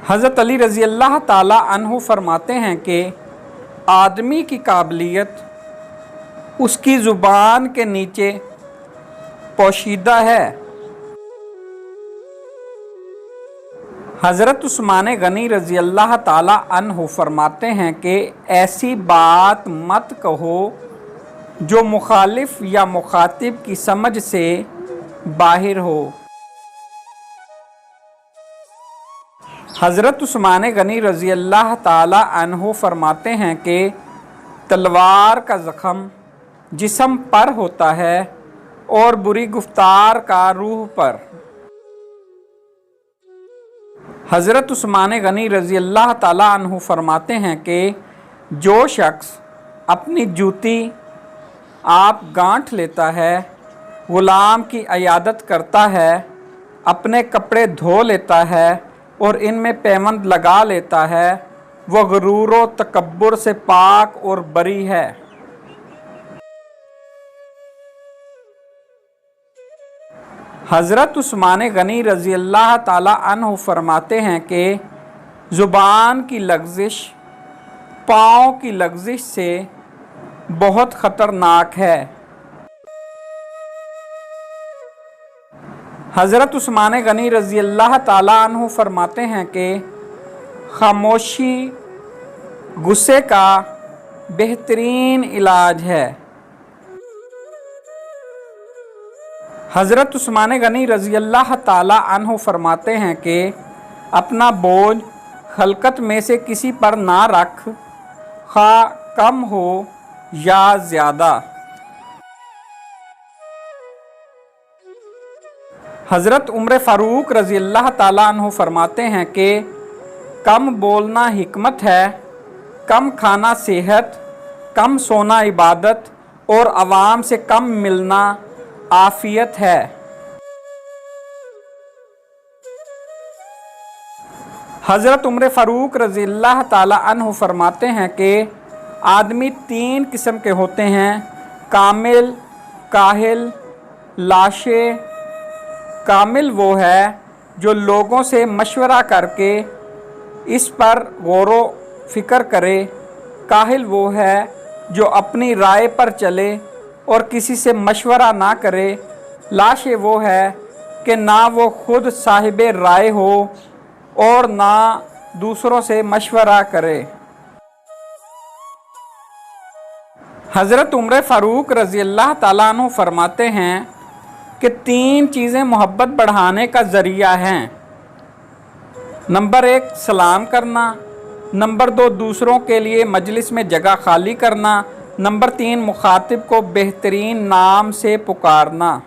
حضرت علی رضی اللہ تعالی عنہ فرماتے ہیں کہ آدمی کی قابلیت اس کی زبان کے نیچے پوشیدہ ہے۔ حضرت عثمان غنی رضی اللہ تعالی عنہ فرماتے ہیں کہ ایسی بات مت کہو جو مخالف یا مخاطب کی سمجھ سے باہر ہو۔ حضرت عثمان غنی رضی اللہ تعالی عنہ فرماتے ہیں کہ تلوار کا زخم جسم پر ہوتا ہے اور بری گفتار کا روح پر۔ حضرت عثمان غنی رضی اللہ تعالی عنہ فرماتے ہیں کہ جو شخص اپنی جوتی آپ گانٹھ لیتا ہے، غلام کی عیادت کرتا ہے، اپنے کپڑے دھو لیتا ہے اور ان میں پیوند لگا لیتا ہے، وہ غرور و تکبر سے پاک اور بری ہے۔ حضرت عثمان غنی رضی اللہ تعالی عنہ فرماتے ہیں کہ زبان کی لغزش پاؤں کی لغزش سے بہت خطرناک ہے۔ حضرت عثمان غنی رضی اللہ تعالی عنہ فرماتے ہیں کہ خاموشی غصے کا بہترین علاج ہے۔ حضرت عثمان غنی رضی اللہ تعالی عنہ فرماتے ہیں کہ اپنا بوجھ خلقت میں سے کسی پر نہ رکھ، خواہ کم ہو یا زیادہ۔ حضرت عمر فاروق رضی اللہ تعالی عنہ فرماتے ہیں کہ کم بولنا حکمت ہے، کم کھانا صحت، کم سونا عبادت اور عوام سے کم ملنا عافیت ہے۔ حضرت عمر فاروق رضی اللہ تعالی عنہ فرماتے ہیں کہ آدمی 3 قسم کے ہوتے ہیں: کامل، کاہل، لاشے۔ کامل وہ ہے جو لوگوں سے مشورہ کر کے اس پر غور و فکر کرے۔ کاہل وہ ہے جو اپنی رائے پر چلے اور کسی سے مشورہ نہ کرے۔ لاشے وہ ہے کہ نہ وہ خود صاحب رائے ہو اور نہ دوسروں سے مشورہ کرے۔ حضرت عمر فاروق رضی اللہ تعالیٰ عنہ فرماتے ہیں کہ 3 چیزیں محبت بڑھانے کا ذریعہ ہیں۔ نمبر 1 سلام کرنا، نمبر 2 دوسروں کے لیے مجلس میں جگہ خالی کرنا، نمبر 3 مخاطب کو بہترین نام سے پکارنا۔